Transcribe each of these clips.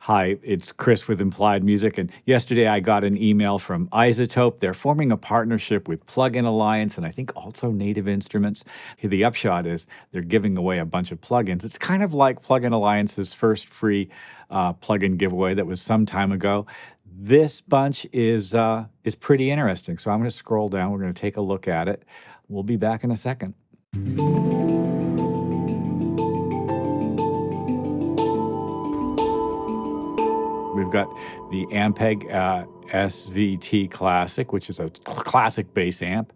Hi, it's Chris with Implied Music, and yesterday I got an email from Isotope. They're forming a partnership with Plug-in Alliance and I think also Native Instruments. The upshot is they're giving away a bunch of plugins. It's kind of like Plug-in Alliance's first free plugin giveaway that was some time ago. This bunch is pretty interesting, so I'm going to scroll down. We're going to take a look at it. We'll be back in a second. We've got the Ampeg SVT Classic, which is a classic bass amp,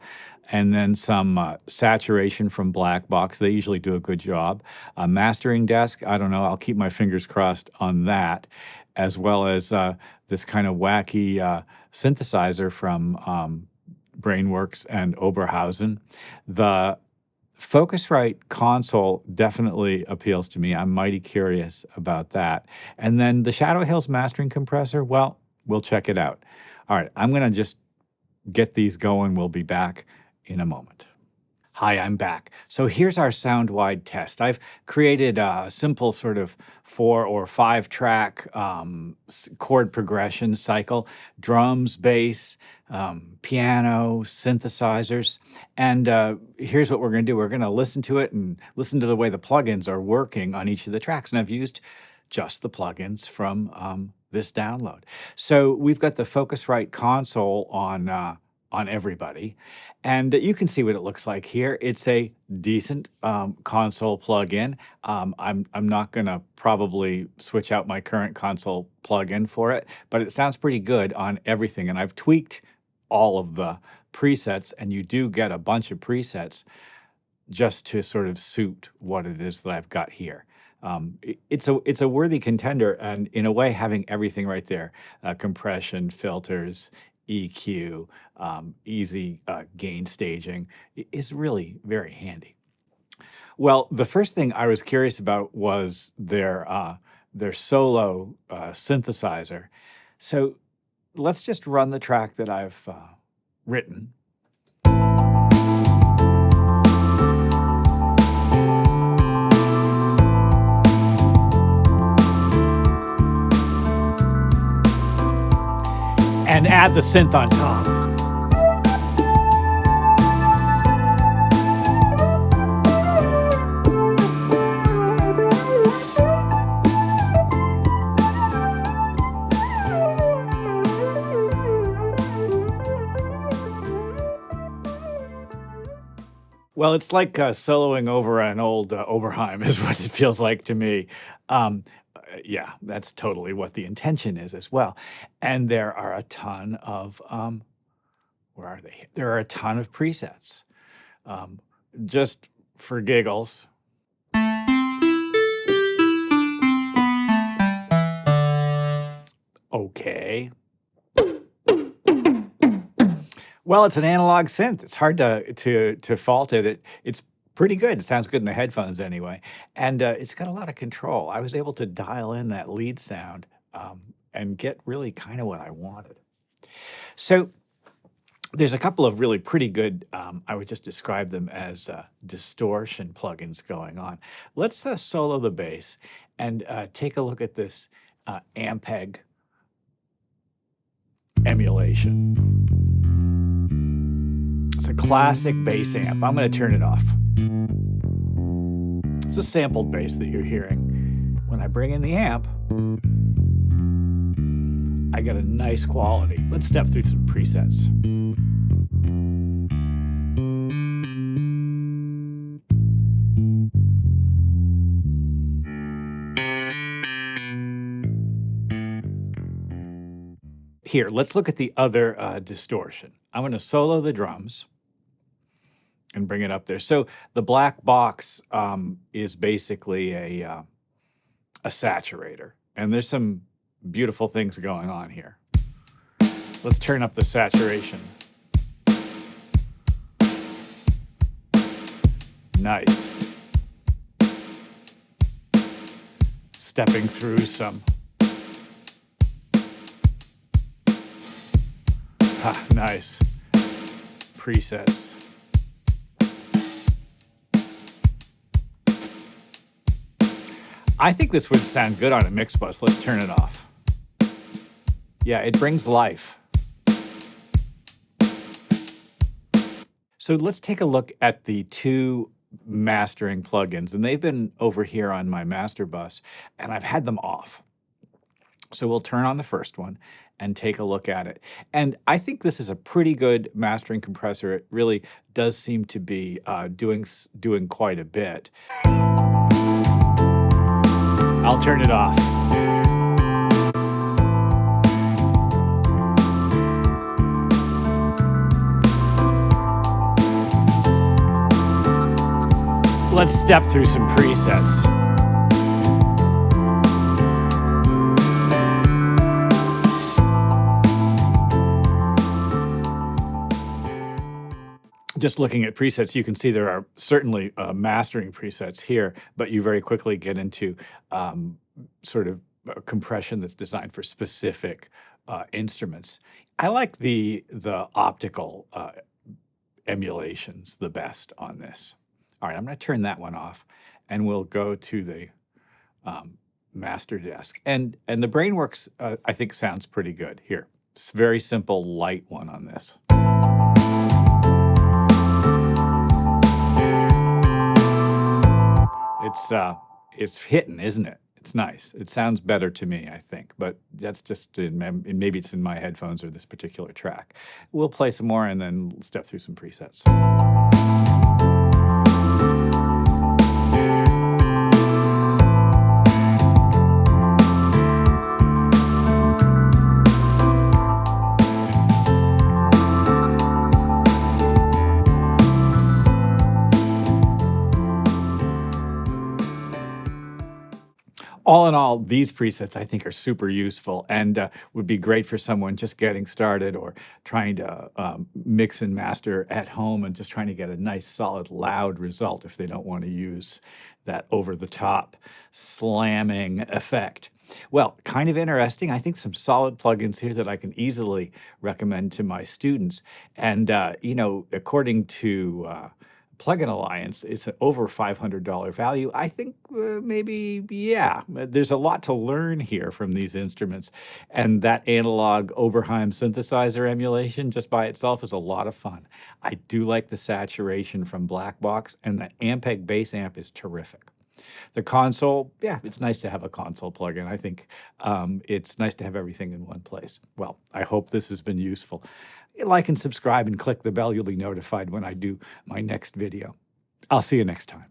and then some saturation from Blackbox. They usually do a good job. A mastering desk, I don't know, I'll keep my fingers crossed on that, as well as this kind of wacky synthesizer from Brainworks and Oberhausen. The Focusrite Console definitely appeals to me. I'm mighty curious about that. And then the Shadow Hills mastering compressor, well, we'll check it out. All right, I'm going to just get these going. We'll be back in a moment. Hi, I'm back. So here's our Soundwide test. I've created a simple sort of 4 or 5 track chord progression cycle, drums, bass, piano, synthesizers. And here's what we're going to do. We're going to listen to it and listen to the way the plugins are working on each of the tracks. And I've used just the plugins from this download. So we've got the Focusrite Console on everybody. And you can see what it looks like here. It's a decent console plugin. I'm not going to probably switch out my current console plugin for it, but it sounds pretty good on everything. And I've tweaked all of the presets, and you do get a bunch of presets just to sort of suit what it is that I've got here. It's a worthy contender, and in a way, having everything right there, compression, filters, EQ, easy gain staging is really very handy. Well, the first thing I was curious about was their solo synthesizer. So let's just run the track that I've written. And add the synth on top. Well, it's like soloing over an old Oberheim is what it feels like to me. Yeah, that's totally what the intention is as well. And there are a ton of, where are they? There are a ton of presets. Just for giggles. Okay. Well, it's an analog synth. It's hard to fault it. It's pretty good. It sounds good in the headphones anyway. And it's got a lot of control. I was able to dial in that lead sound and get really kind of what I wanted. So there's a couple of really pretty good, I would just describe them as distortion plugins going on. Let's solo the bass and take a look at this Ampeg emulation. It's a classic bass amp. I'm going to turn it off. It's a sampled bass that you're hearing. When I bring in the amp, I get a nice quality. Let's step through some presets. Here, let's look at the other distortion. I'm going to solo the drums and bring it up there. So the Blackbox is basically a saturator, and there's some beautiful things going on here. Let's turn up the saturation. Nice. Stepping through some. Nice presets. I think this would sound good on a mix bus. Let's turn it off. Yeah, it brings life. So let's take a look at the two mastering plugins, and they've been over here on my master bus, and I've had them off. So we'll turn on the first one and take a look at it. And I think this is a pretty good mastering compressor. It really does seem to be doing quite a bit. I'll turn it off. Let's step through some presets. Just looking at presets, you can see there are certainly mastering presets here, but you very quickly get into sort of compression that's designed for specific instruments. I like the optical emulations the best on this. All right, I'm going to turn that one off, and we'll go to the Masterdesk. And the Brainworks, I think, sounds pretty good. Here, it's a very simple, light one on this. It's hitting, isn't it? It's nice. It sounds better to me, I think, but that's just maybe it's in my headphones or this particular track. We'll play some more and then step through some presets. All in all, these presets I think are super useful and would be great for someone just getting started or trying to mix and master at home and just trying to get a nice, solid, loud result if they don't want to use that over-the-top slamming effect. Well, kind of interesting. I think some solid plugins here that I can easily recommend to my students. And, you know, according to Plugin Alliance, it's an over $500 value. I think maybe, yeah, there's a lot to learn here from these instruments. And that analog Oberhausen synthesizer emulation just by itself is a lot of fun. I do like the saturation from Blackbox, and the Ampeg Bass Amp is terrific. The console, yeah, it's nice to have a console plugin. I think it's nice to have everything in one place. Well, I hope this has been useful. Like and subscribe and click the bell. You'll be notified when I do my next video. I'll see you next time.